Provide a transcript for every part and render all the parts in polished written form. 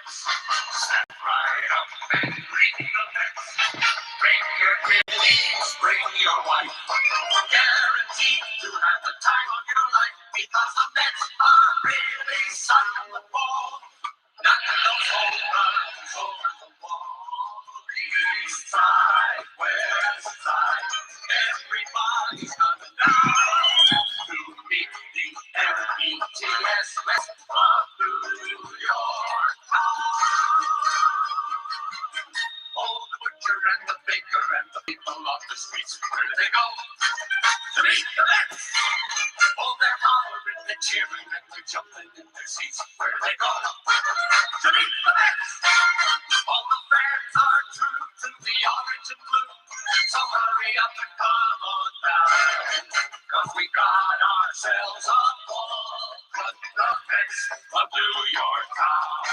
Step right up and greet the Mets. Bring your kiddies, bring your wife. Guaranteed to have the time of your life because the Mets are really sucking the ball. Knocking those home runs over the wall. East side, west side, everybody's coming down to meet the M-E-T-S Mets of New York town. Oh, the butcher and the baker and the people off the streets, where do they go? To meet the Mets. Oh, they're hollering, they're cheering, and they're jumping in their seats. Where do they go? To meet the Mets. All the fans are true to the orange and blue. So hurry up and come on down. Cause we got ourselves a ball. But the Mets of New York town.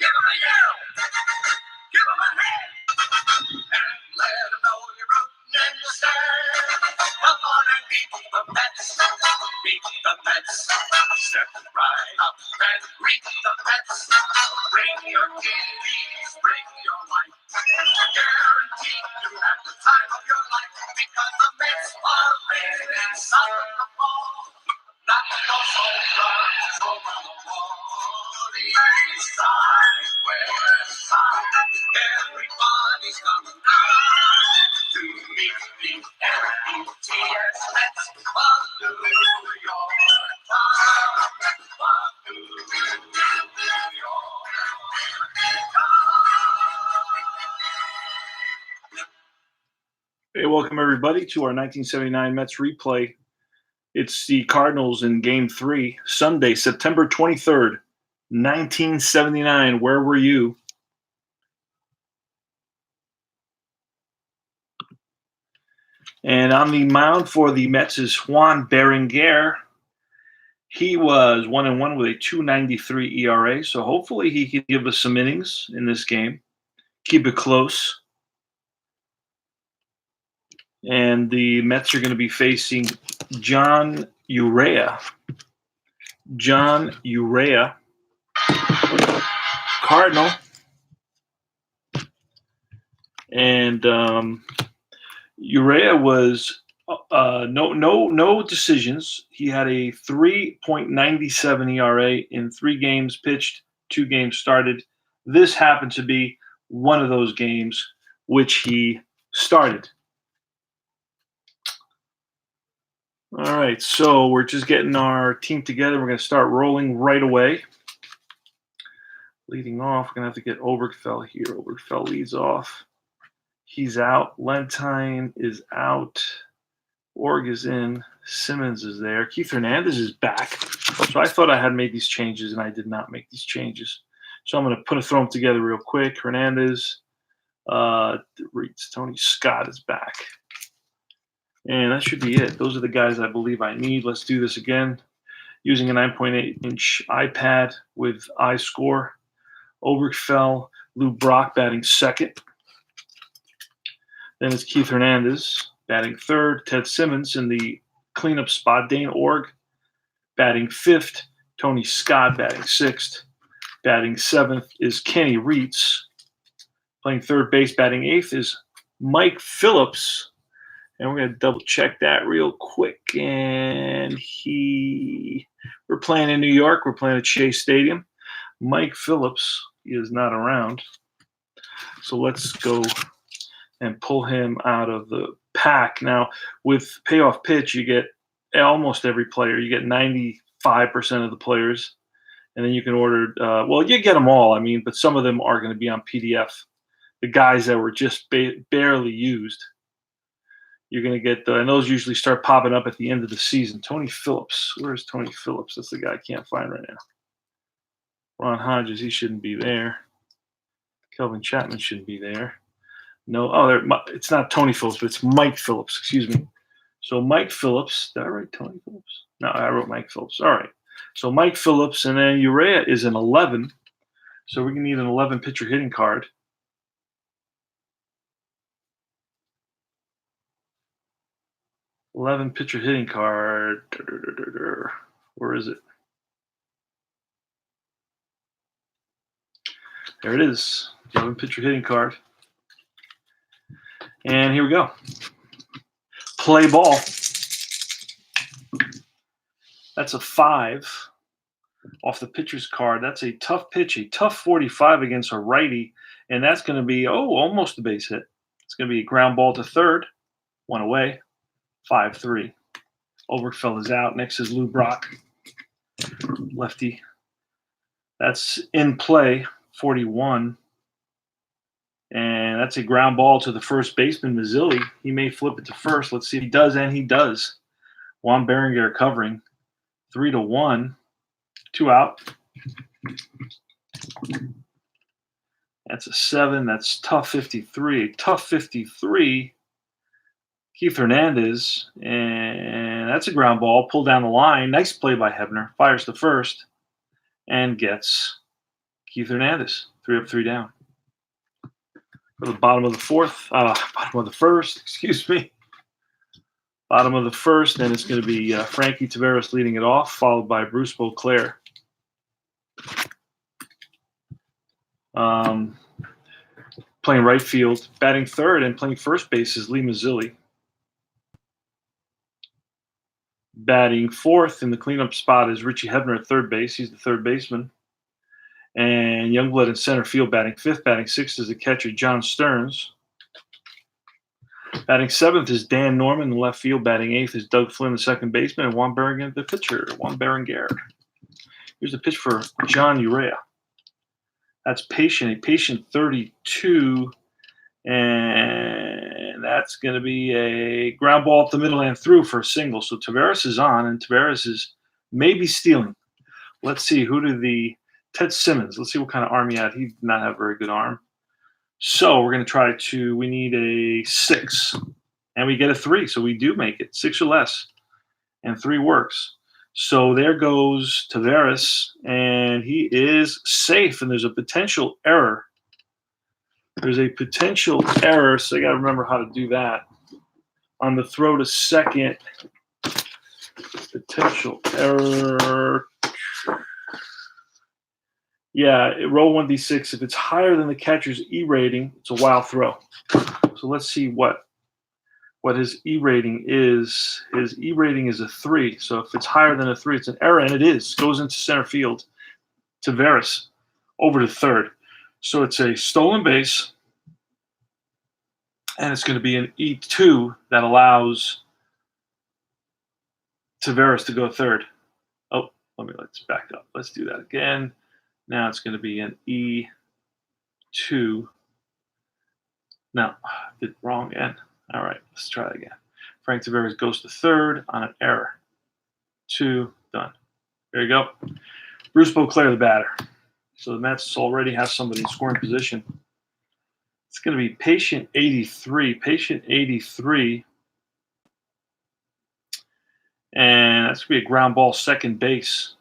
Give them a yell. Give them a hand. And let them know you're rooting in the stand. Come on and beat the Mets. Beat the Mets. Step right up and greet the Mets. Bring your kiddies, bring your wife. Guaranteed to have the time of your life because the Mets are really inside the ball. Knocking those home runs over the wall. The east side, west side, everybody's coming down to meet the M-E-T-S Mets of New York town. Of New York town. Hey, welcome everybody to our 1979 Mets replay. It's the Cardinals in Game 3, Sunday, September 23rd, 1979. Where were you? And on the mound for the Mets is Juan Berenguer. He was 1-1 with a 2.93 ERA, so hopefully he can give us some innings in this game. Keep it close. And the Mets are going to be facing John Urea. John Urea, Cardinal. And Urea was no decisions. He had a 3.97 ERA in 3 games pitched, 2 games started. This happened to be one of those games which he started. All right, so we're just getting our team together. We're going to start rolling right away. Leading off, we're going to have to get Obergefell here. Obergefell leads off. He's out. Lentine is out. Org is in. Simmons is there. Keith Hernandez is back. So I thought I had made these changes, and I did not make these changes. So I'm going to throw them together real quick. Hernandez, Tony Scott is back. And that should be it. Those are the guys I believe I need. Let's do this again. Using a 9.8-inch iPad with iScore. Obergefell, Lou Brock batting second. Then it's Keith Hernandez batting third. Ted Simmons in the cleanup spot. Dane Org batting fifth. Tony Scott batting sixth. Batting seventh is Kenny Reitz. Playing third base, batting eighth is Mike Phillips. And we're going to double check that real quick. And we're playing in New York. We're playing at Shea Stadium. Mike Phillips is not around. So let's go and pull him out of the pack. Now, with payoff pitch, you get almost every player. You get 95% of the players. And then you can order, you get them all, but some of them are going to be on PDF. The guys that were just barely used. You're going to get and those usually start popping up at the end of the season. Tony Phillips. Where's Tony Phillips? That's the guy I can't find right now. Ron Hodges, he shouldn't be there. Kelvin Chapman shouldn't be there. No, it's not Tony Phillips, but it's Mike Phillips. Excuse me. So Mike Phillips. Did I write Tony Phillips? No, I wrote Mike Phillips. All right. So Mike Phillips, and then Urea is an 11. So we're going to need an 11 pitcher hitting card. 11 pitcher hitting card. Where is it? There it is. 11 pitcher hitting card. And here we go. Play ball. That's a 5 off the pitcher's card. That's a tough pitch, a tough 45 against a righty. And that's going to be, almost a base hit. It's going to be a ground ball to third. 1 away. 5-3. Overfell is out. Next is Lou Brock. Lefty. That's in play. 41. And that's a ground ball to the first baseman, Mazzilli. He may flip it to first. Let's see if he does, and he does. Juan Berenguer covering. 3-1. 2 out. That's a 7. That's tough 53. Tough 53. Keith Hernandez. And that's a ground ball. Pulled down the line. Nice play by Hebner. Fires to first. And gets Keith Hernandez. 3 up, 3 down. For the bottom of the first, excuse me. Bottom of the first, and it's going to be Frankie Taveras leading it off, followed by Bruce Beauclair. Playing right field, batting third, and playing first base is Lee Mazzilli. Batting fourth in the cleanup spot is Richie Hebner at third base. He's the third baseman. And Youngblood in center field, batting fifth. Batting sixth is the catcher, John Stearns. Batting seventh is Dan Norman in left field. Batting eighth is Doug Flynn, the second baseman, and Juan Berenguer, the pitcher. Juan Berenguer. Here's the pitch for John Urea. That's a patient 32, and that's going to be a ground ball up the middle and through for a single. So Taveras is on, and Taveras is maybe stealing. Let's see, Ted Simmons. Let's see what kind of arm he had. He did not have a very good arm. So we're going to we need a 6, and we get a 3. So we do make it 6 or less, and 3 works. So there goes Taveras, and he is safe, and there's a potential error. So I got to remember how to do that. On the throw to second, potential error. Yeah, roll 1d6. If it's higher than the catcher's E rating, it's a wild throw. So let's see what his E rating is. His E rating is a 3. So if it's higher than a 3, it's an error, and it is. Goes into center field. Taveras over to third. So it's a stolen base, and it's going to be an E2 that allows Taveras to go third. Oh, let's back up. Let's do that again. Now it's going to be an E2. No, I did wrong again. All right, let's try it again. Frank Taveras goes to third on an error. 2, done. There you go. Bruce Beauclair, the batter. So the Mets already have somebody in scoring position. It's going to be patient 83. Patient 83. And that's going to be a ground ball second base.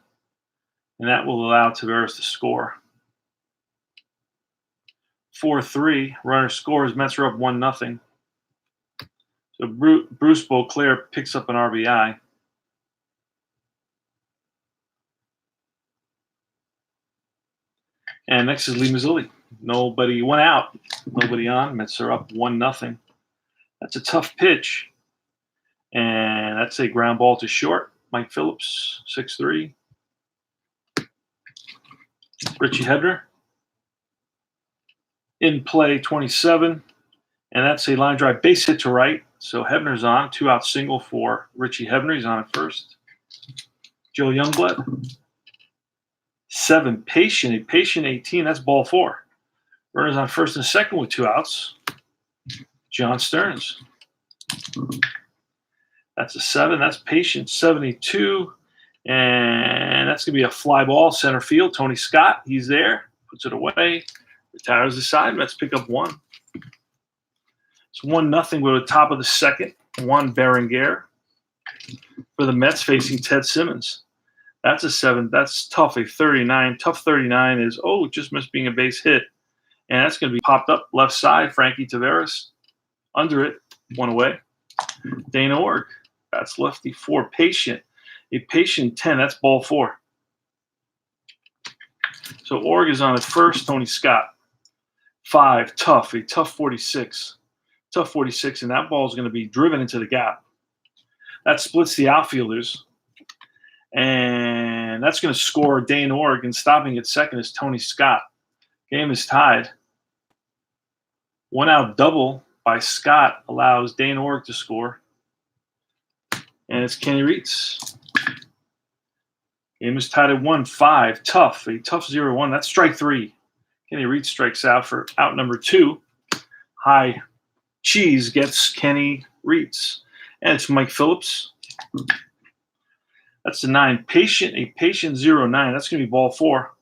And that will allow Taveras to score. 4-3. Runner scores. Mets are up 1-0. So Bruce Beauclair picks up an RBI. And next is Lee Mazzilli. Nobody went out. Nobody on. Mets are up 1-0. That's a tough pitch. And that's a ground ball to short. Mike Phillips, 6-3. Richie Hebner. In play, 27. And that's a line drive base hit to right. So Hebner's on. 2-out single for Richie Hebner. He's on at first. Joe Youngblood. 7. Patient. A patient 18. That's ball 4. Runners on first and second with 2 outs. John Stearns. That's a 7. That's patient 72. And that's going to be a fly ball center field. Tony Scott, he's there. Puts it away. Retires the side. Mets pick up 1. It's 1-0. We're at the top of the second. Juan Berenguer for the Mets facing Ted Simmons. That's a 7. That's tough. A 39. Tough 39 is, just missed being a base hit. And that's going to be popped up left side. Frankie Taveras under it. 1 away. Dana Org. That's lefty 4. Patient. A patient 10. That's ball 4. So Org is on at first, Tony Scott. 5, tough, a tough 46. Tough 46, and that ball is going to be driven into the gap. That splits the outfielders. And that's going to score Dane Org, and stopping at second is Tony Scott. Game is tied. 1 out double by Scott allows Dane Org to score. And it's Kenny Reitz. Game is tied at 1-5. Tough. A tough 0-1. That's strike 3. Kenny Reitz strikes out for out number 2. High cheese gets Kenny Reitz. And it's Mike Phillips. That's the 9. Patient 0-9. That's going to be ball 4.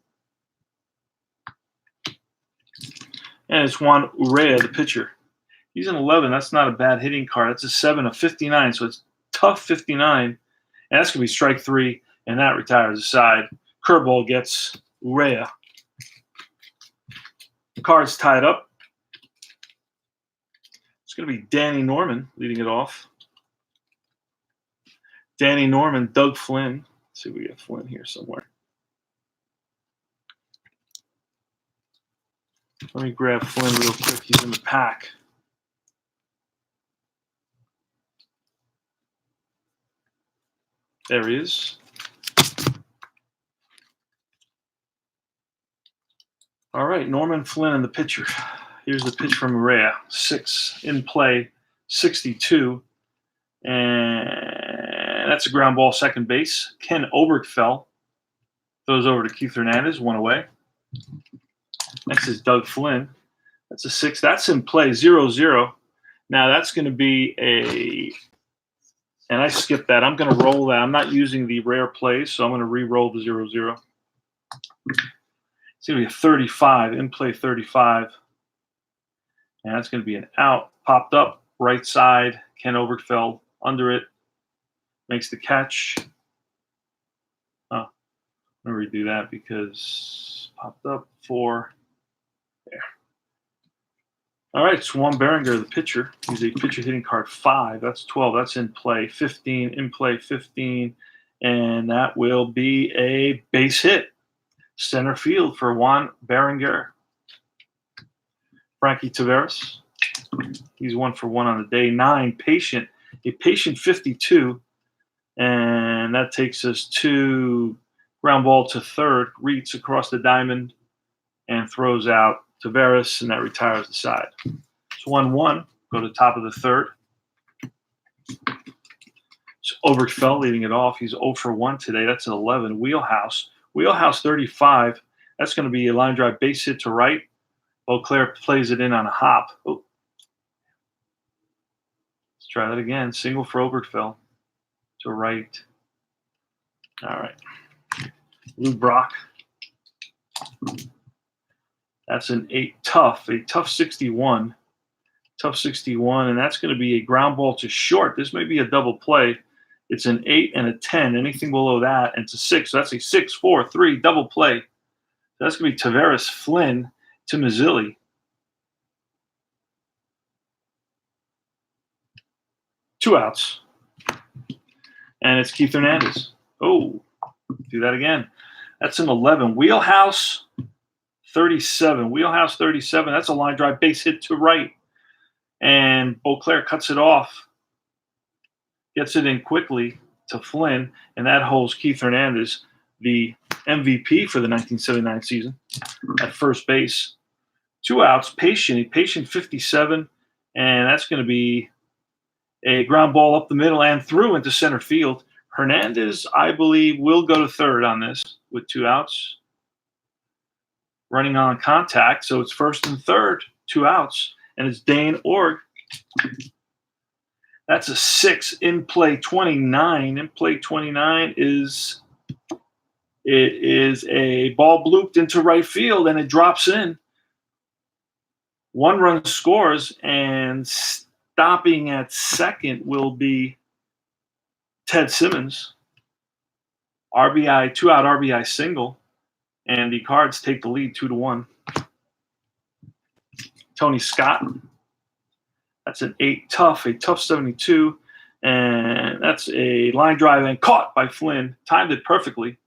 And it's Juan Urrea, the pitcher. He's an 11. That's not a bad hitting card. That's a 7, a 59. So it's tough 59. And that's going to be strike 3. And that retires the side. Curveball gets Urrea. The card's tied up. It's going to be Danny Norman leading it off. Danny Norman, Doug Flynn. Let's see if we get Flynn here somewhere. Let me grab Flynn real quick. He's in the pack. There he is. All right, Norman Flynn and the pitcher. Here's the pitch from Urrea. 6 in play, 62. And that's a ground ball, second base. Ken Obergfell throws over to Keith Hernandez, 1 away. Next is Doug Flynn. That's a 6. That's in play, 0-0. Now that's going to be and I skipped that. I'm going to roll that. I'm not using the rare plays, so I'm going to re-roll the 0-0. It's going to be a 35, in play 35. And that's going to be an out. Popped up, right side. Ken Obergfell under it. Makes the catch. Oh, I'm going to redo that because popped up 4. There. All right, Swan Berenger, the pitcher. He's a pitcher hitting card 5. That's 12. That's in play 15. In play 15. And that will be a base hit. Center field for Juan Berenger. Frankie Taveras. He's 1 for 1 on the day. 9, patient. A patient 52. And that takes us to ground ball to third. Reitz across the diamond and throws out Taveras, and that retires the side. It's 1-1. Go to the top of the third. So Obergfell leading it off. He's 0 for 1 today. That's an 11. Wheelhouse 35. That's going to be a line drive base hit to right. Beauclair plays it in on a hop. Oh. Let's try that again. Single for Obergfell to right. All right. Lou Brock. That's an 8 tough, a tough 61. Tough 61, and that's going to be a ground ball to short. This may be a double play. It's an 8 and a 10. Anything below that, and it's a 6. So that's a 6-4-3 double play. That's going to be Taveras Flynn to Mazzilli. Two outs. And it's Keith Hernandez. Oh, do that again. That's an 11. Wheelhouse 37. Wheelhouse 37. That's a line drive base hit to right. And Beauclair cuts it off. Gets it in quickly to Flynn. And that holds Keith Hernandez, the MVP for the 1979 season, at first base. Two outs. Patient 57. And that's going to be a ground ball up the middle and through into center field. Hernandez, I believe, will go to third on this with two outs. Running on contact, so it's first and third, two outs, and it's Dane Org. That's a 6 in play 29. In play 29 is a ball blooped into right field, and it drops in. One run scores, and stopping at second will be Ted Simmons. RBI, 2-out RBI single. And the Cards take the lead 2-1. Tony Scott. That's an 8 tough, a tough 72. And that's a line drive and caught by Flynn. Timed it perfectly.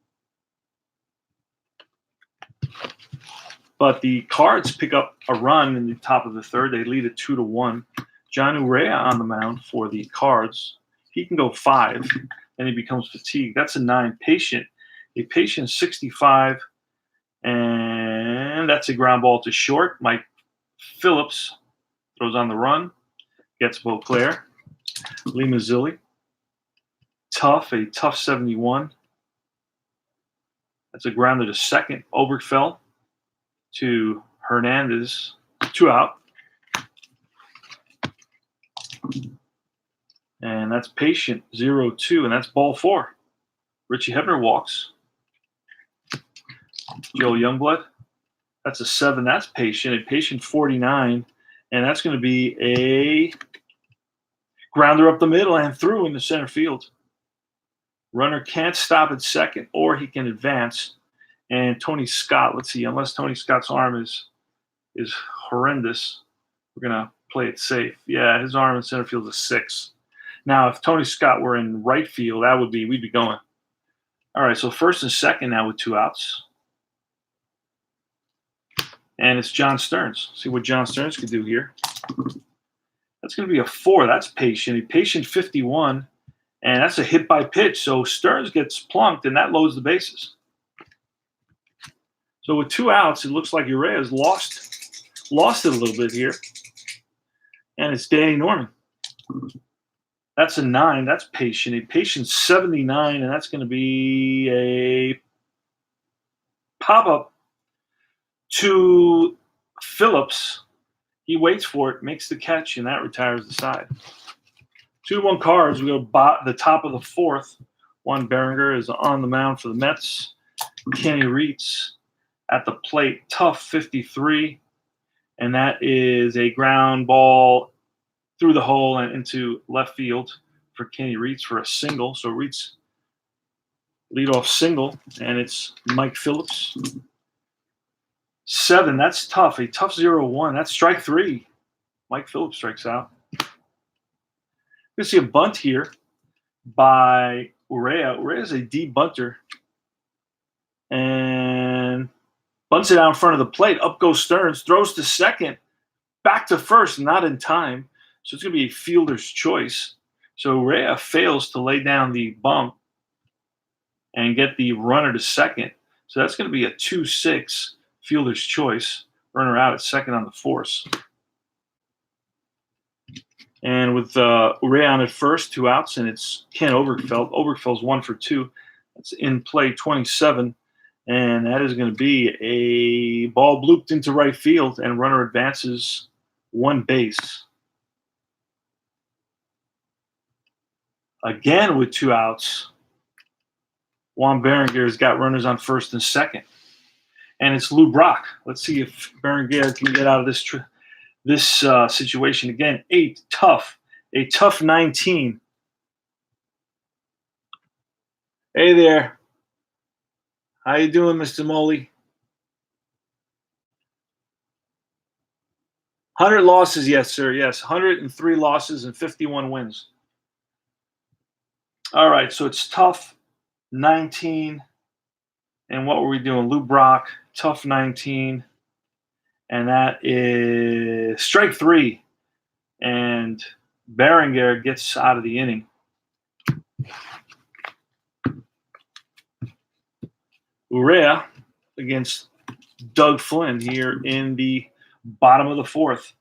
But the Cards pick up a run in the top of the third. They lead it 2-1. John Urea on the mound for the Cards. He can go 5, and he becomes fatigued. That's a 9. A patient 65, and that's a ground ball to short. Mike Phillips throws on the run, gets Beauclair. Lee Mazzilli, a tough 71. That's a grounder to second. Obergefell to Hernandez, 2 out. And that's patient 0-2, and that's ball 4. Richie Hebner walks. Joe Youngblood, that's a 7. That's patient. A patient 49, and that's going to be a grounder up the middle and through in the center field. Runner can't stop at second, or he can advance. And Tony Scott, let's see, unless Tony Scott's arm is horrendous, we're going to play it safe. Yeah, his arm in center field is 6. Now, if Tony Scott were in right field, we'd be going. All right, so first and second now with 2 outs. And it's John Stearns. See what John Stearns could do here. That's going to be a 4. That's patient. A patient 51, and that's a hit by pitch. So Stearns gets plunked, and that loads the bases. So with 2 outs, it looks like Urea's lost it a little bit here. And it's Danny Norman. That's a 9. That's patient. A patient 79, and that's going to be a pop-up to Phillips. He waits for it, makes the catch, and that retires the side. 2-1 Cards. We go the top of the 4th. Juan Berenger is on the mound for the Mets. Kenny Reitz at the plate, tough 53, and that is a ground ball through the hole and into left field for Kenny Reitz for a single. So Reitz leadoff single, and it's Mike Phillips. 7, that's tough. A tough 0-1. That's strike 3. Mike Phillips strikes out. You see a bunt here by Urea. Urea is a deep bunter. And bunts it out in front of the plate. Up goes Stearns. Throws to second. Back to first. Not in time. So it's going to be a fielder's choice. So Urea fails to lay down the bump and get the runner to second. So that's going to be a 2-6 fielder's choice. Runner out at second on the force. And with Urea on at first, 2 outs, and it's Ken Obergefell. Obergefell's 1 for 2. That's in play 27. And that is going to be a ball blooped into right field, and runner advances 1 base. Again with 2 outs, Juan Berenger's got runners on first and second. And it's Lou Brock. Let's see if Berenger can get out of this situation. Again, 8, tough. A tough 19. Hey there. How you doing, Mr. Moley? 100 losses, yes, sir. Yes, 103 losses and 51 wins. All right, so it's tough 19. And what were we doing? Lou Brock, tough 19. And that is strike 3. And Berenger gets out of the inning. Urea against Doug Flynn here in the bottom of the 4th.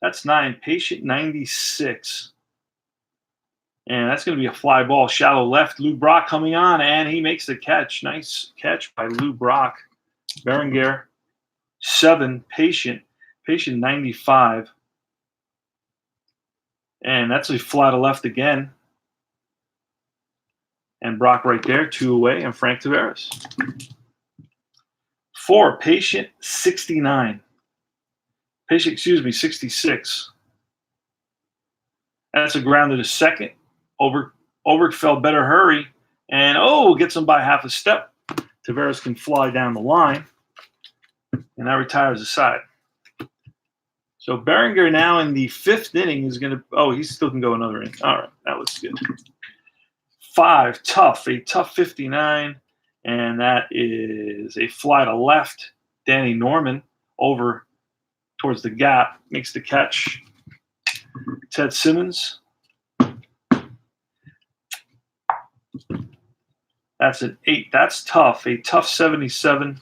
That's 9. Patient 96. And that's going to be a fly ball. Shallow left. Lou Brock coming on, and he makes the catch. Nice catch by Lou Brock. Berenger, 7. Patient 95. And that's a fly to left again. And Brock right there, 2 away, and Frank Taveras. 4, patient 69. 66. That's a grounder to second. Obergefell better hurry. And, gets him by half a step. Taveras can fly down the line. And that retires the side. So Berenger now in the 5th inning is going to – he still can go another inning. All right, that looks good. 5, tough. A tough 59. And that is a fly to left. Danny Norman over towards the gap, makes the catch. Ted Simmons. That's an 8. That's tough. A tough 77.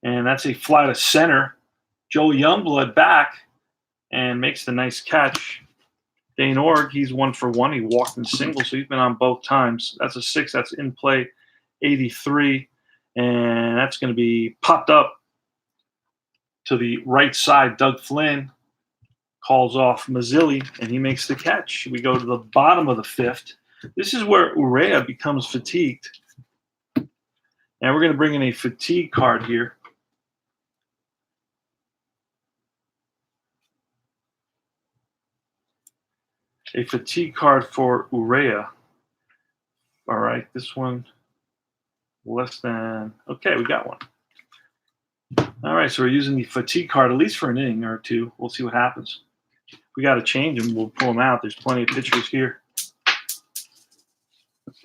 And that's a fly to center. Joe Youngblood back and makes the nice catch. Dane Org, he's 1 for 1. He walked in single, so he's been on both times. That's a 6. That's in play 83. And that's going to be popped up to the right side. Doug Flynn calls off Mazzilli, and he makes the catch. We go to the bottom of the 5th. This is where Urea becomes fatigued. And we're going to bring in a fatigue card here. A fatigue card for Urea. All right, this one less than. Okay, we got one. All right, so we're using the fatigue card at least for an inning or two. We'll see what happens. If we got to change them, we'll pull them out. There's plenty of pitchers here.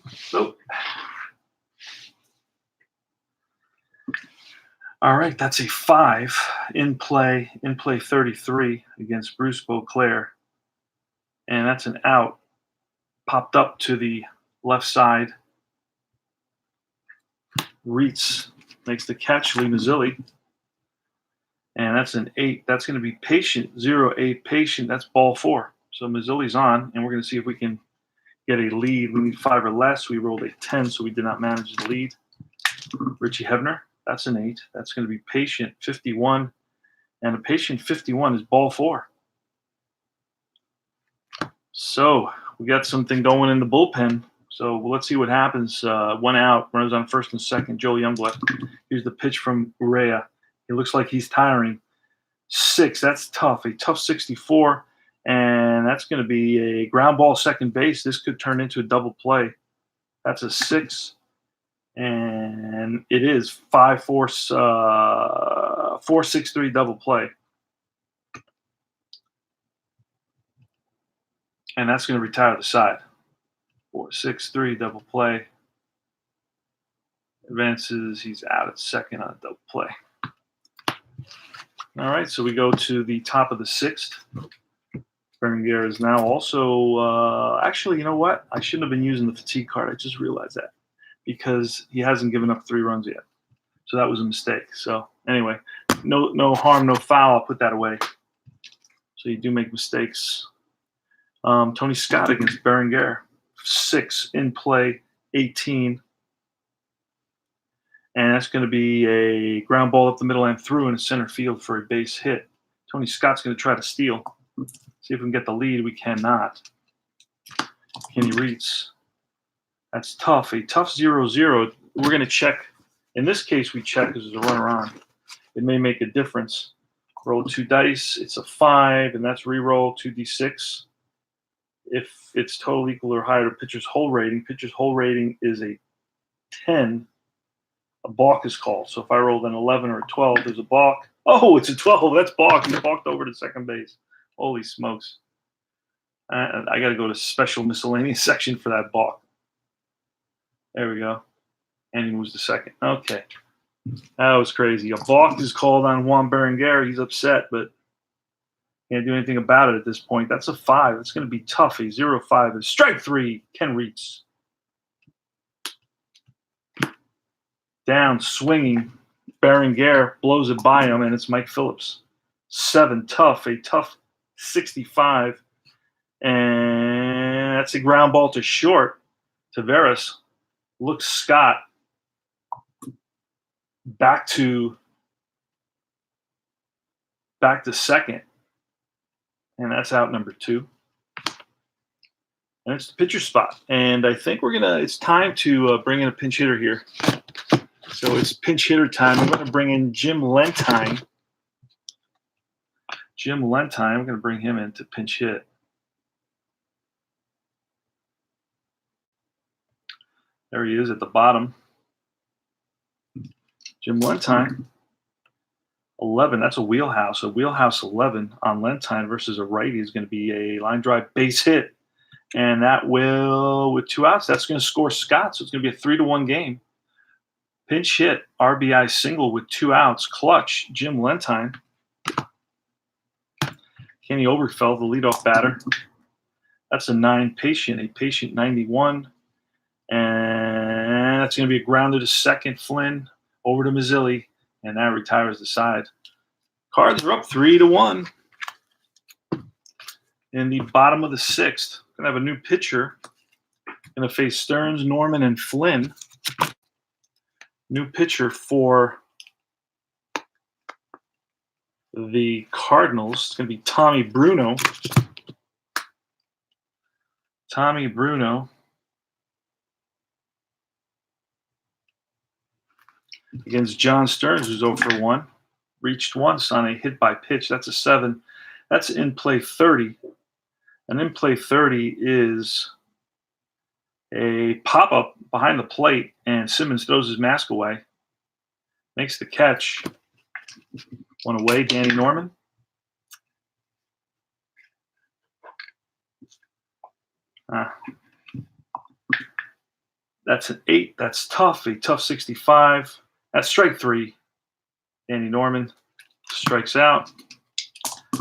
So, all right, that's a 5 in play 33 against Bruce Beauclair. And that's an out. Popped up to the left side. Reitz makes the catch, Lee Mazzilli. And that's an 8. That's going to be patient, 0-8 patient. That's ball 4. So Mazzilli's on, and we're going to see if we can get a lead. We need 5 or less. We rolled a 10, so we did not manage the lead. Richie Hebner, that's an 8. That's going to be patient, 51. And a patient 51 is ball 4. So we got something going in the bullpen. So let's see what happens. 1 out, runners on first and second. Joe Youngblood. Here's the pitch from Urea. It looks like he's tiring. 6, that's tough. A tough 64. And that's going to be a ground ball second base. This could turn into a double play. That's a 6. And it is 5-4, 4-6-3 double play. And that's going to retire the side. 4-6-3 double play. Advances. He's out at second on a double play. All right, so we go to the top of the 6th. Berenguer is now also actually, you know what? I shouldn't have been using the fatigue card. I just realized that because he hasn't given up 3 runs yet. So that was a mistake. So anyway, no harm, no foul. I'll put that away. So you do make mistakes. Tony Scott against Berenguer. 6 in play, 18. And that's going to be a ground ball up the middle and through in the center field for a base hit. Tony Scott's going to try to steal. See if we can get the lead. We cannot. Kenny Reitz. That's tough. A tough 0-0. We're going to check. In this case, we check because there's a runner on. It may make a difference. Roll 2 dice. It's a 5, and that's re-roll 2d6. If it's total equal or higher to pitcher's whole rating, pitcher's whole rating is a 10. A balk is called. So if I rolled an 11 or a 12, there's a balk. Oh, it's a 12. That's balk. He's balked over to second base. Holy smokes. I got to go to special miscellaneous section for that balk. There we go. And he moves to second. Okay. That was crazy. A balk is called on Juan Berenguer. He's upset, but can't do anything about it at this point. That's a 5. It's going to be tough. A 0-5 is strike 3. Ken Reitz. Down, swinging. Berenguer blows it by him, and it's Mike Phillips. 7, tough. A tough 65. And that's a ground ball to short. Taveras looks Scott back to second. And that's out number 2. And it's the pitcher spot. And I think it's time to bring in a pinch hitter here. So it's pinch hitter time. I'm going to bring in Jim Lentine. I'm going to bring him in to pinch hit. There he is at the bottom. Jim Lentine. 11. That's a wheelhouse. A wheelhouse 11 on Lentine versus a righty is going to be a line drive base hit. And that will, with 2 outs, that's going to score Scott. So it's going to be a 3-1 game. Pinch hit, RBI single with 2 outs, clutch, Jim Lentine. Kenny Oberfeld, the leadoff batter. That's a 9 patient, a patient 91. And that's going to be a grounder to second. Flynn over to Mazzilli, and that retires the side. Cards are up 3-1 in the bottom of the 6th. Going to have a new pitcher. Going to face Stearns, Norman, and Flynn. New pitcher for the Cardinals. It's going to be Tommy Bruno. Tommy Bruno against John Stearns, who's 0 for 1. Reached once on a hit by pitch. That's a 7. That's in play 30. And in play 30 is a pop-up behind the plate, and Simmons throws his mask away. Makes the catch. One away, Danny Norman. That's an 8. That's tough. A tough 65. That's strike 3. Danny Norman strikes out.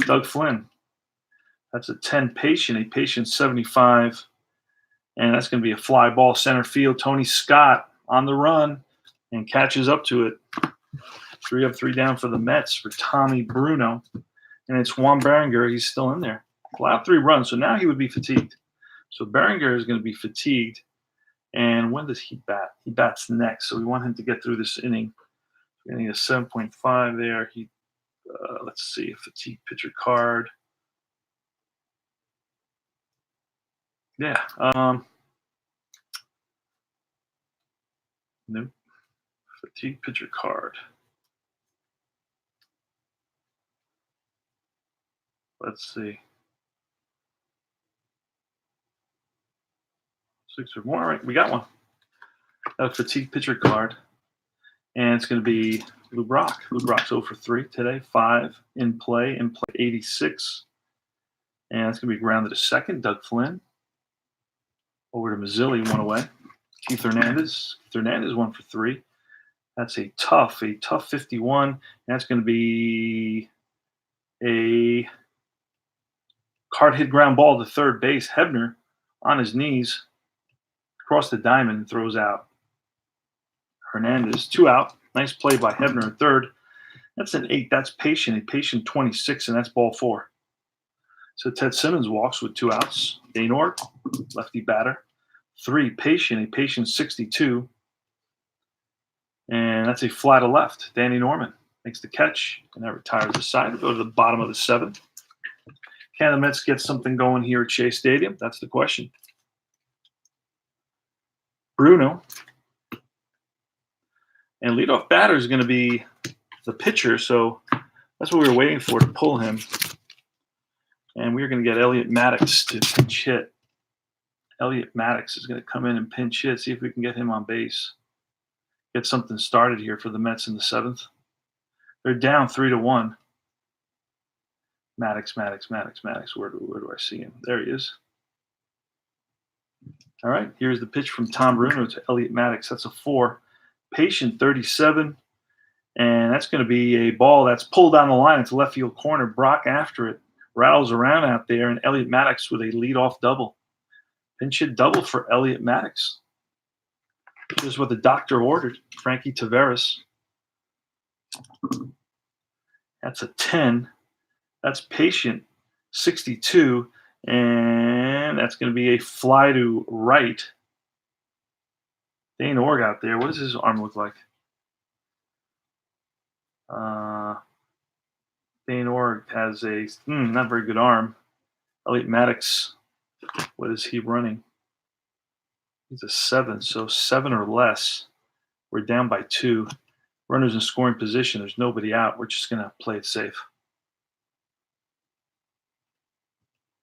Doug Flynn. That's a 10 patient. A patient 75. And that's going to be a fly ball center field. Tony Scott on the run and catches up to it. 3 up, 3 down for the Mets for Tommy Bruno. And it's Juan Berenger. He's still in there. Allowed 3 runs, so now he would be fatigued. So Berenger is going to be fatigued. And when does he bat? He bats next, so we want him to get through this inning. Getting a 7.5 there. Let's see, a fatigue pitcher card. Yeah. Nope. Fatigue pitcher card. Let's see. 6 or more. All right, we got one. A fatigue pitcher card. And it's going to be Lou Brock. Lou Brock's 0 for 3 today. 5 in play 86. And it's going to be grounded to second. Doug Flynn. Over to Mazzilli, 1 away. Keith Hernandez. Keith Hernandez 1 for 3. That's a tough 51. And that's going to be a hard hit ground ball to third base. Hebner on his knees. Across the diamond and throws out. Hernandez, 2 out. Nice play by Hebner in third. That's an 8. That's patient. A patient 26, and that's ball 4. So Ted Simmons walks with 2 outs. Daynor, lefty batter. 3, patient. A patient 62. And that's a fly to left. Danny Norman makes the catch, and that retires the side. We'll go to the bottom of the 7th. Can the Mets get something going here at Shea Stadium? That's the question. Bruno. And leadoff batter is going to be the pitcher, so that's what we were waiting for to pull him. And we're going to get Elliot Maddox to pinch hit. Elliot Maddox is going to come in and pinch hit, see if we can get him on base. Get something started here for the Mets in the 7th. They're down 3-1. Maddox. Where do I see him? There he is. All right, here's the pitch from Tom Bruno to Elliot Maddox. That's a 4. Patient 37, and that's going to be a ball that's pulled down the line into left field corner. Brock after it, rattles around out there, and Elliot Maddox with a leadoff double. Pinch hit double for Elliot Maddox. This is what the doctor ordered. Frankie Taveras. That's a 10. That's patient 62, and that's going to be a fly to right. Dane Org out there. What does his arm look like? Dane Org has a not very good arm. Elliot Maddox, what is he running? He's a 7, so 7 or less. We're down by 2. Runners in scoring position. There's nobody out. We're just going to play it safe.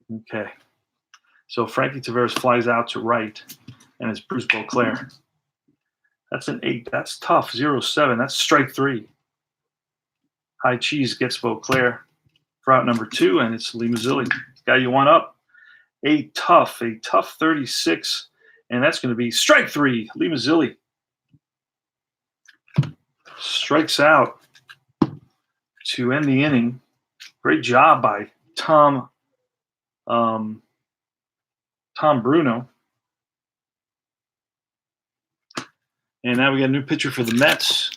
Okay. So Frankie Taveras flies out to right, and it's Bruce Beauclair. That's an 8. That's tough. 0-7. That's strike 3. High cheese gets Beauclair for out number 2, and it's Lee Mazzilli. Guy you want up. A tough 36, and that's going to be strike 3. Lee Mazzilli. strikes out to end the inning. Great job by Tom Bruno. And now we got a new pitcher for the Mets.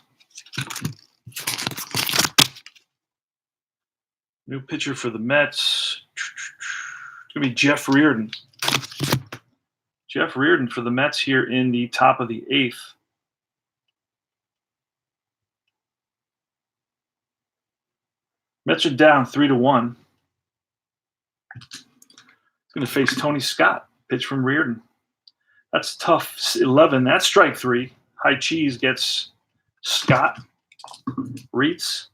New pitcher for the Mets. It's going to be Jeff Reardon. Jeff Reardon for the Mets here in the top of the 8th. Mets are down 3-1. He's going to face Tony Scott. Pitch from Reardon. That's tough. 11. That's strike 3. High cheese gets Scott. Reitz.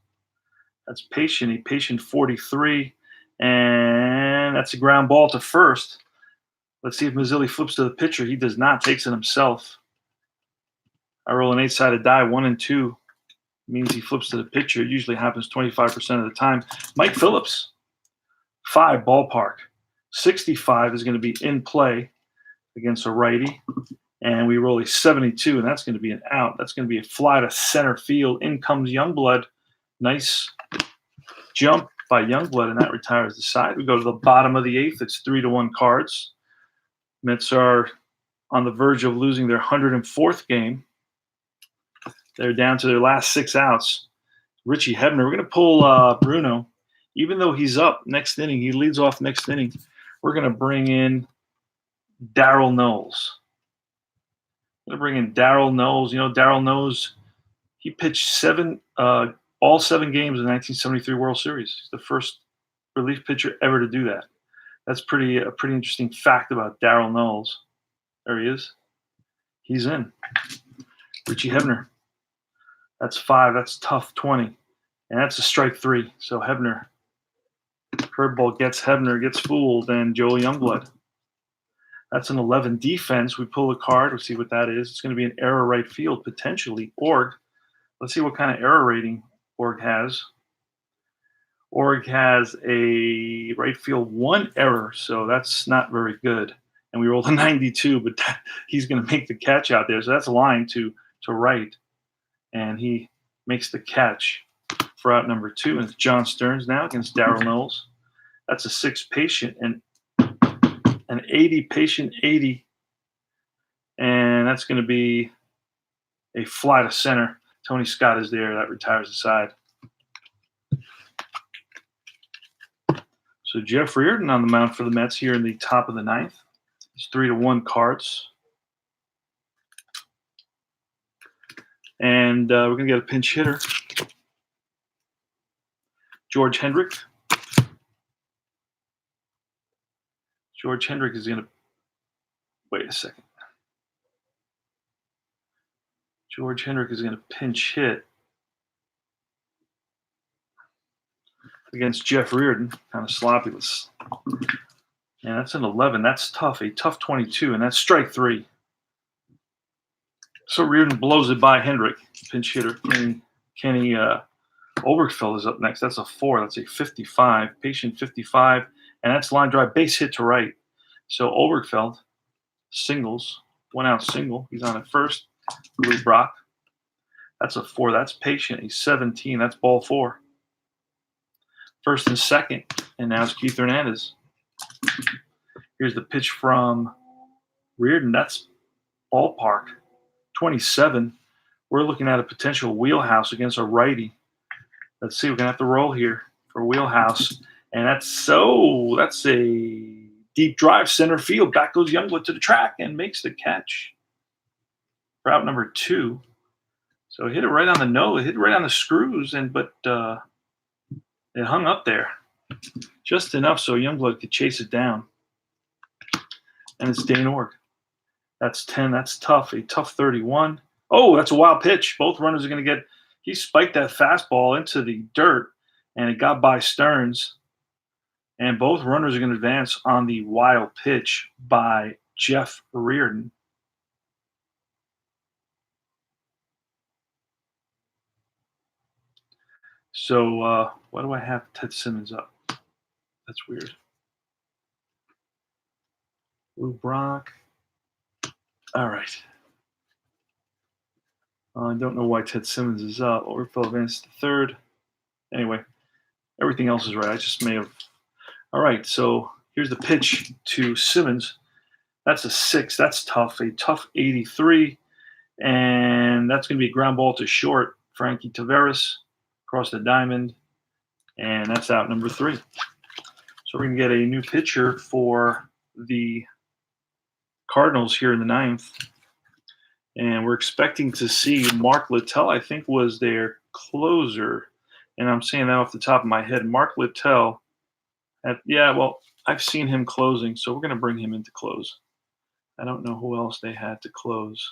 That's patient. A patient 43. And that's a ground ball to first. Let's see if Mazzilli flips to the pitcher. He does not. Takes it himself. I roll an 8-sided die. 1 and 2 means he flips to the pitcher. It usually happens 25% of the time. Mike Phillips. 5 ballpark. 65 is going to be in play against a righty. And we roll a 72, and that's going to be an out. That's going to be a fly to center field. In comes Youngblood. Nice jump by Youngblood, and that retires the side. We go to the bottom of the 8th. It's 3-1 Cards. Mets are on the verge of losing their 104th game. They're down to their last 6 outs. Richie Hebner. We're going to pull Bruno. Even though he's up next inning, he leads off next inning. We're going to bring in Darryl Knowles. We're going to bring in Darryl Knowles. You know, Darryl Knowles, he pitched all 7 games in the 1973 World Series. He's the first relief pitcher ever to do that. That's a pretty interesting fact about Darryl Knowles. There he is. He's in. Richie Hebner. That's 5. That's tough. 20. And that's a strike 3. So Hebner. Curveball gets Hebner, gets fooled, and Joel Youngblood. That's an 11 defense. We pull a card. We'll see what that is. It's going to be an error right field, potentially. Org. Let's see what kind of error rating Org has. Org has a right field 1 error, so that's not very good. And we rolled a 92, but he's going to make the catch out there. So that's a line to right. And he makes the catch for out number 2. And it's John Stearns now against Darryl Knowles. That's a 6 patient and an 80 patient 80. And that's going to be a fly to center. Tony Scott is there. That retires the side. So Jeff Reardon on the mound for the Mets here in the top of the 9th. It's 3-1 Cards. And we're going to get a pinch hitter. George Hendrick. George Hendrick is going to – wait a second. George Hendrick is going to pinch hit against Jeff Reardon. Kind of sloppy. And that's an 11. That's tough. A tough 22, and that's strike 3. So Reardon blows it by Hendrick, pinch hitter. Kenny Obergefell is up next. That's a 4. That's a 55. Patient 55. And that's line drive, base hit to right. So Obergefell singles, 1 out single. He's on at first. Louis Brock. That's a 4. That's patient. He's 17. That's ball 4. First and second. And now it's Keith Hernandez. Here's the pitch from Reardon. That's ballpark. 27. We're looking at a potential wheelhouse against a righty. Let's see. We're going to have to roll here for wheelhouse. And that's a deep drive center field. Back goes Youngblood to the track and makes the catch. Route number 2. So hit it right on the nose, hit it right on the screws, but it hung up there just enough so Youngblood could chase it down. And it's Dane Org. That's 10. That's tough. A tough 31. Oh, that's a wild pitch. Both runners are going to get – he spiked that fastball into the dirt, and it got by Stearns. And both runners are going to advance on the wild pitch by Jeff Reardon. So why do I have Ted Simmons up? That's weird. Lou Brock. All right. I don't know why Ted Simmons is up. Overfill advanced to third. Anyway, everything else is right. I just may have. All right, so here's the pitch to Simmons. That's a 6. That's tough. A tough 83. And that's going to be a ground ball to short. Frankie Tavares across the diamond. And that's out number 3. So we're going to get a new pitcher for the Cardinals here in the 9th. And we're expecting to see Mark Littell, I think, was their closer. And I'm saying that off the top of my head. Mark Littell, I've seen him closing, so we're going to bring him in to close. I don't know who else they had to close.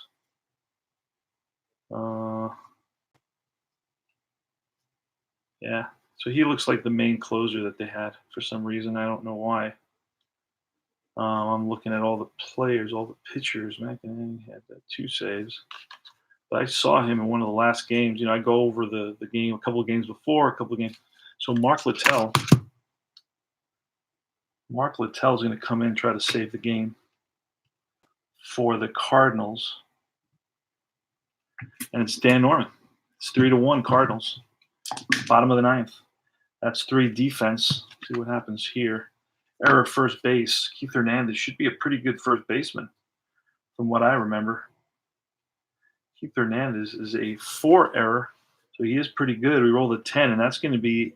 Yeah, so he looks like the main closer that they had for some reason. I don't know why. I'm looking at all the players, all the pitchers. McEnany had 2 saves. But I saw him in one of the last games. I go over the game a couple of games before, a couple of games. So Mark Littell is going to come in and try to save the game for the Cardinals. And it's Dan Norman. It's 3-1 Cardinals. Bottom of the 9th. That's 3 defense. See what happens here. Error first base. Keith Hernandez should be a pretty good first baseman from what I remember. Keith Hernandez is a 4 error, so he is pretty good. We rolled a 10, and that's going to be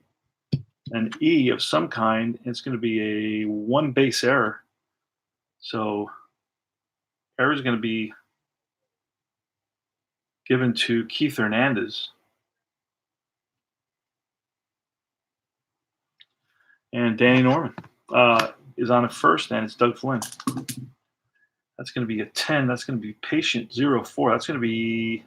an E of some kind. It's going to be a 1 base error. So error is going to be given to Keith Hernandez. And Danny Norman is on at first, and it's Doug Flynn. That's going to be a 10. That's going to be patient 0-4. That's going to be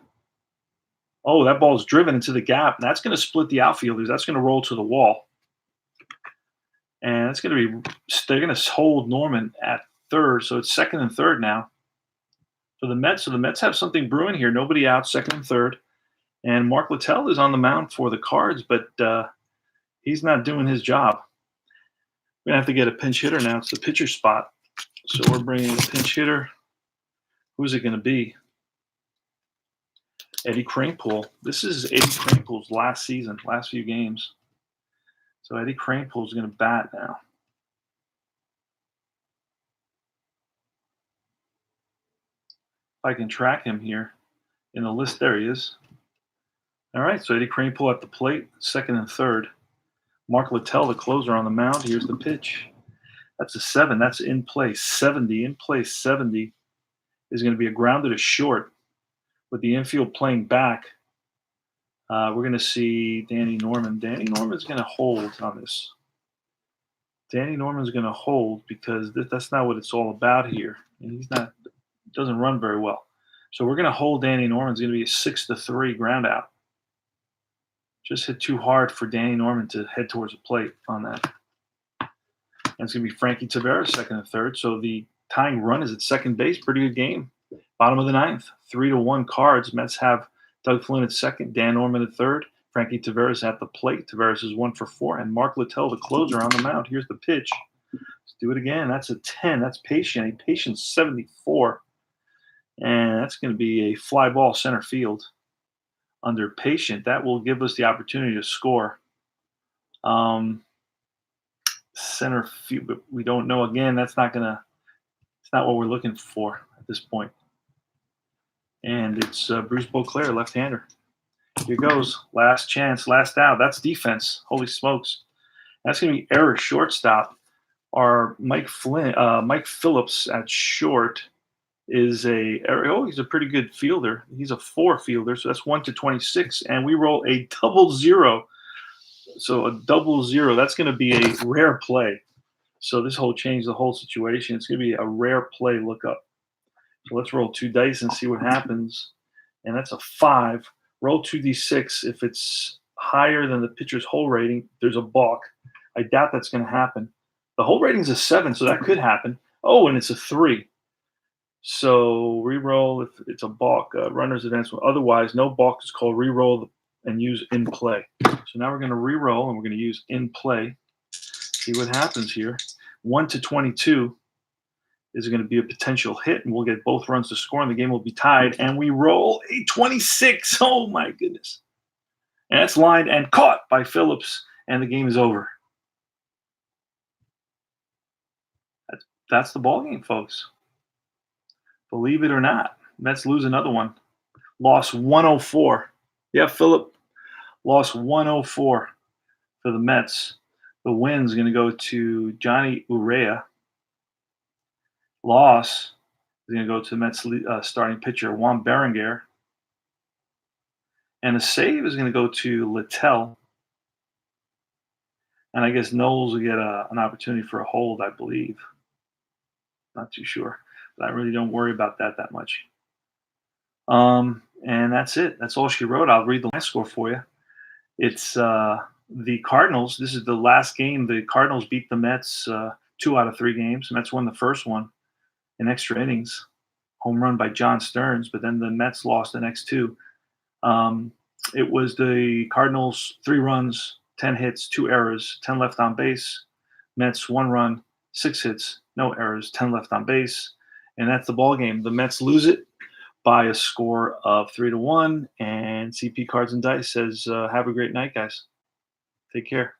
– that ball is driven into the gap, and that's going to split the outfielders. That's going to roll to the wall. And it's going to be – they're going to hold Norman at third, so it's second and third now for the Mets. So the Mets have something brewing here. Nobody out, second and third. And Mark Littell is on the mound for the Cards, but he's not doing his job. We're going to have to get a pinch hitter now. It's the pitcher spot. So we're bringing a pinch hitter. Who's it going to be? Eddie Kranepool. This is Eddie Kranepool's last season, last few games. So Eddie Kranepool is going to bat now. If I can track him here in the list, there he is. All right, so Eddie Kranepool at the plate, second and third. Mark Littell, the closer, on the mound. Here's the pitch. That's a 7. That's in play. 70. In play 70 is going to be a grounder to short with the infield playing back. We're going to see Danny Norman. Danny Norman's going to hold on this. Danny Norman's going to hold because that's not what it's all about here. And doesn't run very well. So we're going to hold Danny Norman. It's going to be a 6-3 ground out. Just hit too hard for Danny Norman to head towards the plate on that. And it's going to be Frankie Tavares, second and third. So the tying run is at second base. Pretty good game. Bottom of the 9th, 3-1 Cards. Mets have Doug Flynn at second, Dan Norman at third, Frankie Tavares at the plate. Tavares is 1 for 4, and Mark Littell, the closer, on the mound. Here's the pitch. Let's do it again. That's a 10. That's patient. A patient 74. And that's going to be a fly ball center field. Under patient, that will give us the opportunity to score. Center field, but we don't know. Again, it's not what we're looking for at this point. And it's Bruce Beauclair, left-hander. Here goes. Last chance, last out. That's defense. Holy smokes. That's going to be error shortstop. Our Mike Phillips at short is he's a pretty good fielder. He's a 4 fielder, so that's 1-26, and we roll a 0-0. So a 0-0, that's going to be a rare play. So this whole changed the whole situation. It's going to be a rare play lookup. So let's roll 2 dice and see what happens. And that's a 5. Roll 2d6. If it's higher than the pitcher's whole rating, there's a balk. I doubt that's going to happen. The whole rating is a 7, so that could happen. Oh, and it's a 3. So re-roll if it's a balk. Runner's advance. Otherwise, no balk is called re-roll and use in play. So now we're going to re-roll and we're going to use in play. See what happens here. 1-22. is going to be a potential hit, and we'll get both runs to score, and the game will be tied. And we roll a 26. Oh my goodness! And that's lined and caught by Phillips, and the game is over. That's the ball game, folks. Believe it or not, Mets lose another one. Lost 104. Yeah, Philip lost 104 for the Mets. The win's going to go to Johnny Urea. Loss is going to go to the Mets starting pitcher Juan Berenguer. And the save is going to go to Littell. And I guess Knowles will get an opportunity for a hold, I believe. Not too sure. But I really don't worry about that much. And that's it. That's all she wrote. I'll read the last score for you. It's the Cardinals. This is the last game. The Cardinals beat the Mets 2 out of 3 games. The Mets won the first one in extra innings. Home run by John Stearns, but then the Mets lost the next 2. It was the Cardinals 3 runs, 10 hits, 2 errors, 10 left on base. Mets 1 run, 6 hits, no errors, 10 left on base. And that's the ball game. The Mets lose it by a score of 3-1. And CP Cards and Dice says, have a great night, guys. Take care.